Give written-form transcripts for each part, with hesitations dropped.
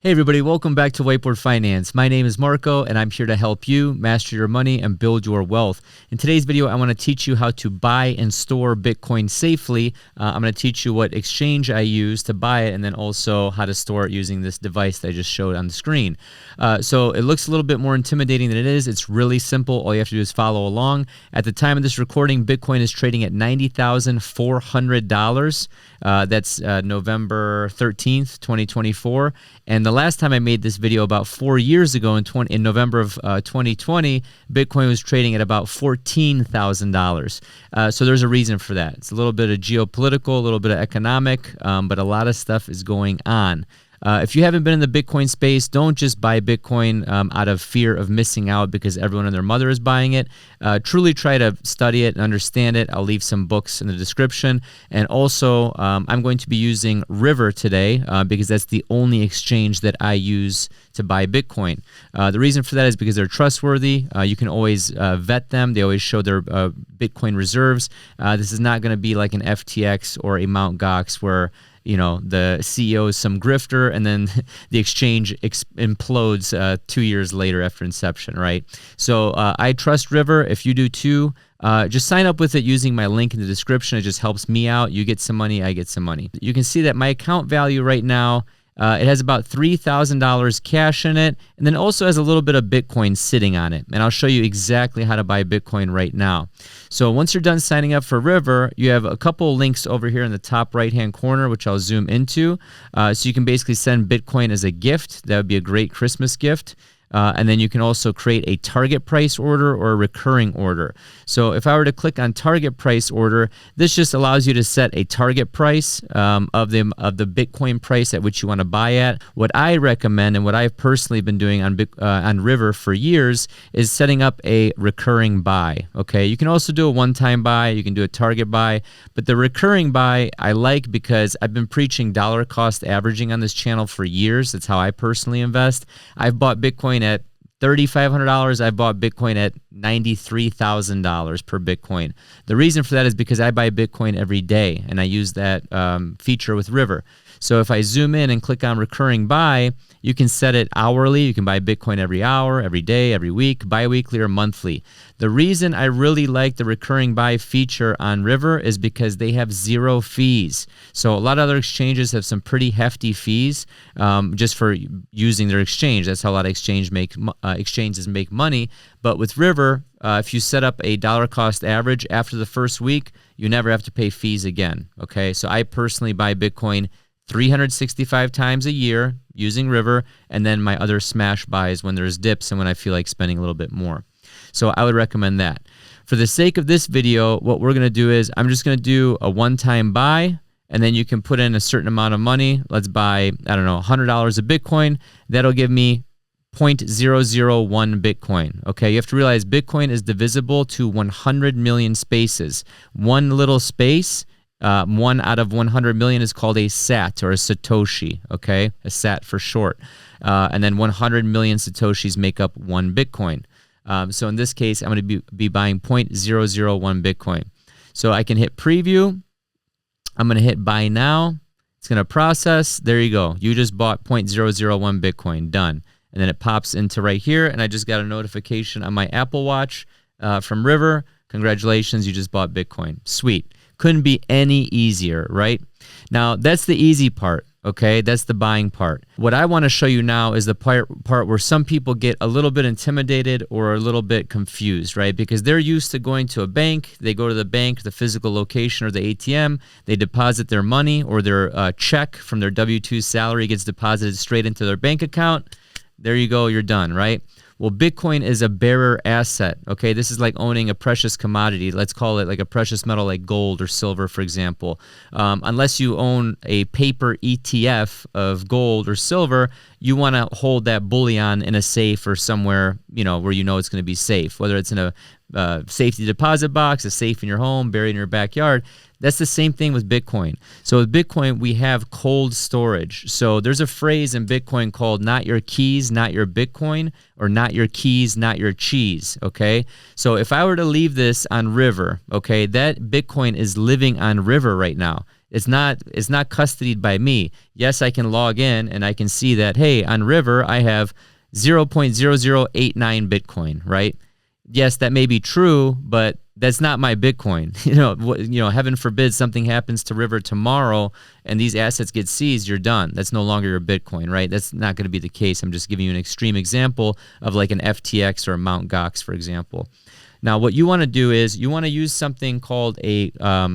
Hey everybody, welcome back to WhiteBoard Finance. My name is Marko and I'm here to help you master your money and build your wealth. In today's video, I want to teach you how to buy and store Bitcoin safely. I'm going to teach you what exchange I use to buy it and then also how to store it using this device that I just showed on the screen. So it looks a little bit more intimidating than it is. It's really simple. All you have to do is follow along. At the time of this recording, Bitcoin is trading at $90,400. That's November 13th, 2024. And the last time I made this video about 4 years ago in November of 2020, Bitcoin was trading at about $14,000. So there's a reason for that. It's a little bit of geopolitical, a little bit of economic, but a lot of stuff is going on. If you haven't been in the Bitcoin space, don't just buy Bitcoin out of fear of missing out because everyone and their mother is buying it. Truly try to study it and understand it. I'll leave some books in the description. And also, I'm going to be using River today because that's the only exchange that I use to buy Bitcoin. The reason for that is because they're trustworthy. You can always vet them. They always show their Bitcoin reserves. This is not going to be like an FTX or a Mt. Gox where the CEO is some grifter and then the exchange implodes 2 years later after inception, right? So I trust River. If you do too, just sign up with it using my link in the description. It just helps me out. You get some money, I get some money. You can see that my account value right now, it has about $3,000 cash in it, and then also has a little bit of Bitcoin sitting on it. And I'll show you exactly how to buy Bitcoin right now. So once you're done signing up for River, you have a couple links over here in the top right-hand corner, which I'll zoom into. So you can basically send Bitcoin as a gift. That would be a great Christmas gift. And then you can also create a target price order or a recurring order. So if I were to click on target price order, this just allows you to set a target price of the Bitcoin price at which you want to buy at. What I recommend and what I've personally been doing on River for years is setting up a recurring buy. Okay, you can also do a one-time buy, you can do a target buy, but the recurring buy I like because I've been preaching dollar cost averaging on this channel for years. That's how I personally invest. I've bought Bitcoin at $3,500. I bought Bitcoin at $93,000 per Bitcoin. The reason for that is because I buy Bitcoin every day, and I use that feature with River. So if I zoom in and click on recurring buy, you can set it hourly. You can buy Bitcoin every hour, every day, every week, bi-weekly, or monthly. The reason I really like the recurring buy feature on River is because they have zero fees. So a lot of other exchanges have some pretty hefty fees just for using their exchange. That's how a lot of exchanges make money. But with River, if you set up a dollar cost average after the first week, you never have to pay fees again. Okay, so I personally buy Bitcoin 365 times a year using River, and then my other smash buys when there's dips and when I feel like spending a little bit more. So I would recommend that. For the sake of this video, what we're going to do is I'm just going to do a one-time buy, and then you can put in a certain amount of money. Let's buy, I don't know, $100 of Bitcoin. That'll give me 0.001 Bitcoin. Okay, you have to realize Bitcoin is divisible to 100 million spaces. One little space, 1 out of 100 million is called a sat or a satoshi, okay? A sat for short. And then 100 million satoshis make up 1 Bitcoin. So in this case, I'm going to be buying 0.001 Bitcoin. So I can hit preview. I'm going to hit buy now. It's going to process. There you go. You just bought 0.001 Bitcoin. Done. And then it pops into right here, and I just got a notification on my Apple Watch from River. Congratulations, you just bought Bitcoin. Sweet. Couldn't be any easier, right? Now, that's the easy part, okay? That's the buying part. What I want to show you now is the part where some people get a little bit intimidated or a little bit confused, right? Because they're used to going to a bank. They go to the bank, the physical location or the ATM. They deposit their money or their check from their W-2 salary gets deposited straight into their bank account. There you go, you're done, right? Well, Bitcoin is a bearer asset, okay? This is like owning a precious commodity. Let's call it like a precious metal like gold or silver, for example. Unless you own a paper ETF of gold or silver, you want to hold that bullion in a safe or somewhere, where it's going to be safe, whether it's in a safety deposit box, a safe in your home, buried in your backyard. That's the same thing with Bitcoin. So with Bitcoin, we have cold storage. So there's a phrase in Bitcoin called not your keys, not your Bitcoin, or not your keys, not your cheese, okay? So if I were to leave this on River, okay, that Bitcoin is living on River right now. It's not custodied by me. Yes, I can log in and I can see that, hey, on River, I have 0.0089 Bitcoin, right? Yes, that may be true, but that's not my Bitcoin. Heaven forbid something happens to River tomorrow and these assets get seized, you're done. That's no longer your Bitcoin, right? That's not going to be the case. I'm just giving you an extreme example of like an FTX or a Mt. Gox, for example. Now, what you want to do is you want to use something called a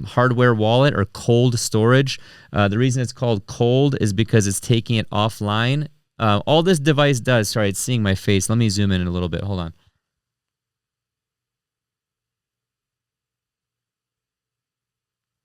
hardware wallet or cold storage. The reason it's called cold is because it's taking it offline. All this device does, sorry, it's seeing my face. Let me zoom in a little bit. Hold on.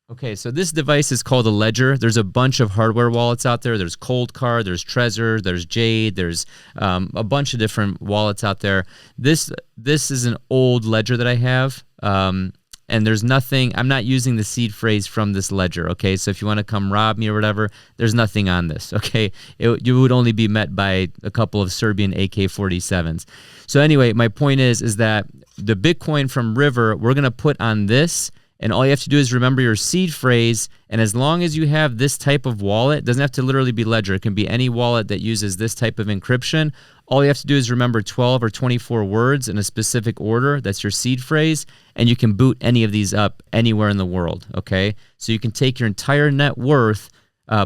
Okay, so this device is called a ledger. There's a bunch of hardware wallets out there. There's Cold Card, there's Trezor, there's Jade, there's a bunch of different wallets out there. This is an old ledger that I have, and there's nothing. I'm not using the seed phrase from this ledger. Okay, so if you want to come rob me or whatever, there's nothing on this. Okay, you would only be met by a couple of Serbian AK-47s. So anyway, my point is that the Bitcoin from River we're gonna put on this. And all you have to do is remember your seed phrase. And as long as you have this type of wallet, it doesn't have to literally be Ledger. It can be any wallet that uses this type of encryption. All you have to do is remember 12 or 24 words in a specific order. That's your seed phrase. And you can boot any of these up anywhere in the world. Okay. So you can take your entire net worth,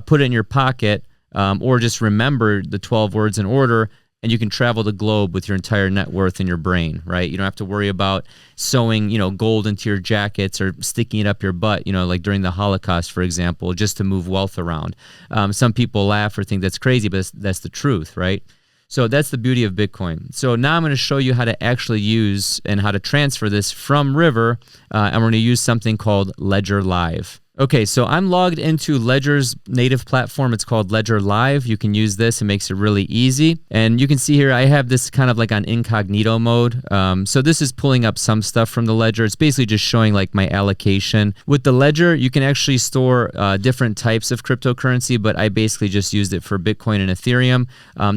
put it in your pocket, or just remember the 12 words in order. And you can travel the globe with your entire net worth in your brain, right? You don't have to worry about sewing, gold into your jackets or sticking it up your butt, like during the Holocaust, for example, just to move wealth around. Some people laugh or think that's crazy, but that's the truth, right? So that's the beauty of Bitcoin. So now I'm going to show you how to actually use and how to transfer this from River, and we're going to use something called Ledger Live. Okay, so I'm logged into Ledger's native platform. It's called Ledger Live. You can use this. It makes it really easy. And you can see here I have this kind of like on incognito mode. So this is pulling up some stuff from the Ledger. It's basically just showing like my allocation. With the Ledger, you can actually store different types of cryptocurrency, but I basically just used it for Bitcoin and Ethereum.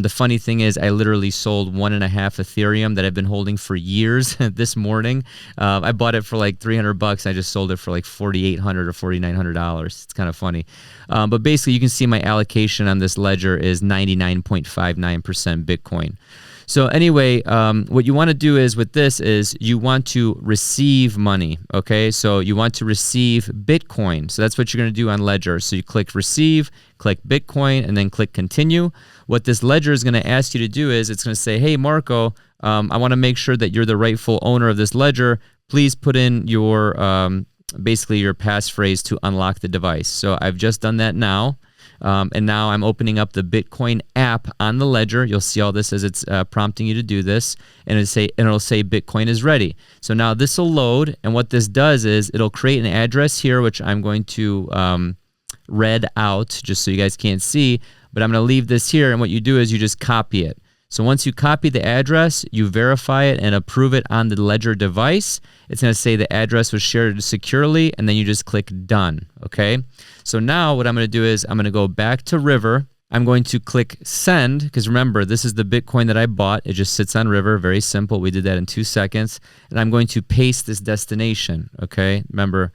The funny thing is I literally sold 1.5 Ethereum that I've been holding for years this morning. I bought it for like $300. I just sold it for like $4,800 or $4,900. It's kind of funny. But basically, you can see my allocation on this ledger is 99.59% Bitcoin. So anyway, what you want to do is with this is you want to receive money, okay? So you want to receive Bitcoin. So that's what you're going to do on Ledger. So you click Receive, click Bitcoin, and then click Continue. What this Ledger is going to ask you to do is it's going to say, hey, Marco, I want to make sure that you're the rightful owner of this ledger. Please put in your basically your passphrase to unlock the device. So I've just done that now. And now I'm opening up the Bitcoin app on the ledger. You'll see all this as it's prompting you to do this. And it'll say Bitcoin is ready. So now this will load. And what this does is it'll create an address here, which I'm going to read out just so you guys can't see. But I'm going to leave this here. And what you do is you just copy it. So once you copy the address, you verify it and approve it on the Ledger device. It's going to say the address was shared securely, and then you just click Done, okay? So now what I'm going to do is I'm going to go back to River. I'm going to click Send, because remember, this is the Bitcoin that I bought. It just sits on River, very simple. We did that in 2 seconds. And I'm going to paste this destination, okay? Remember,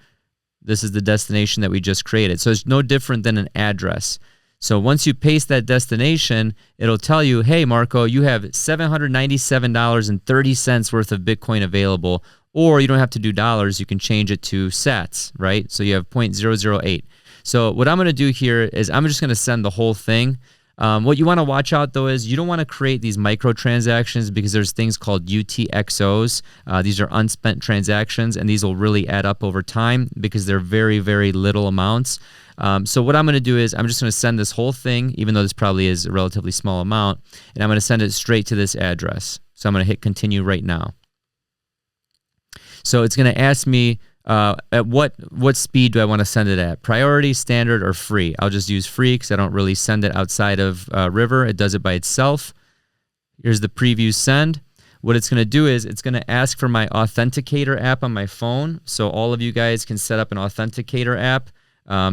this is the destination that we just created. So it's no different than an address. So once you paste that destination, it'll tell you, hey, Marco, you have $797.30 worth of Bitcoin available, or you don't have to do dollars. You can change it to sats, right? So you have 0.008. So what I'm going to do here is I'm just going to send the whole thing. What you want to watch out, though, is you don't want to create these microtransactions because there's things called UTXOs. These are unspent transactions, and these will really add up over time because they're very, very little amounts. So what I'm going to do is I'm just going to send this whole thing, even though this probably is a relatively small amount, and I'm going to send it straight to this address. So I'm going to hit Continue right now. So it's going to ask me at what speed do I want to send it at? Priority, standard, or free? I'll just use free because I don't really send it outside of River. It does it by itself. Here's the preview send. What it's going to do is it's going to ask for my Authenticator app on my phone. So all of you guys can set up an Authenticator app.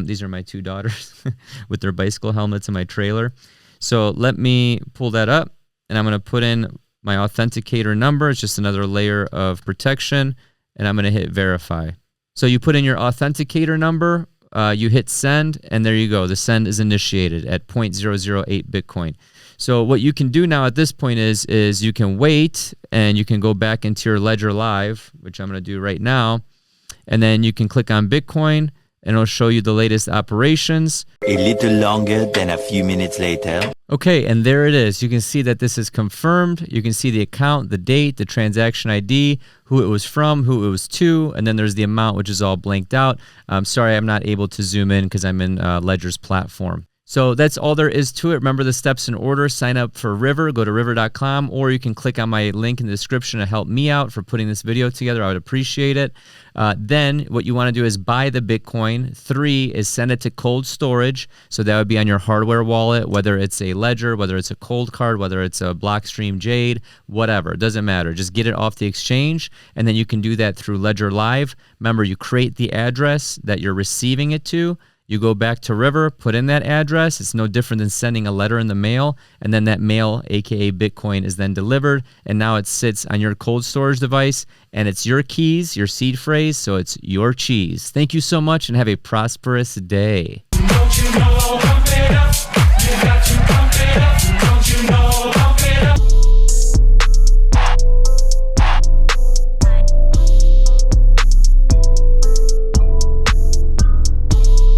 These are my two daughters with their bicycle helmets in my trailer. So let me pull that up, and I'm going to put in my Authenticator number. It's just another layer of protection, and I'm going to hit Verify. So you put in your Authenticator number. you hit send, and there you go. The send is initiated at 0.008 Bitcoin. So what you can do now at this point is you can wait, and you can go back into your Ledger Live, which I'm going to do right now, and then you can click on Bitcoin, and it'll show you the latest operations. A little longer than a few minutes later. Okay, and there it is. You can see that this is confirmed. You can see the account, the date, the transaction ID, who it was from, who it was to, and then there's the amount, which is all blanked out. I'm sorry I'm not able to zoom in because I'm in Ledger's platform. So that's all there is to it. Remember the steps in order. Sign up for River. Go to river.com, or you can click on my link in the description to help me out for putting this video together. I would appreciate it. Then what you want to do is buy the Bitcoin. 3 is send it to cold storage. So that would be on your hardware wallet, whether it's a Ledger, whether it's a cold card, whether it's a Blockstream Jade, whatever. It doesn't matter. Just get it off the exchange, and then you can do that through Ledger Live. Remember, you create the address that you're receiving it to. You go back to River, put in that address. It's no different than sending a letter in the mail, and then that mail, aka Bitcoin, is then delivered, and now it sits on your cold storage device, and it's your keys, your seed phrase, so it's your cheese. Thank you so much, and have a prosperous day. Don't you know?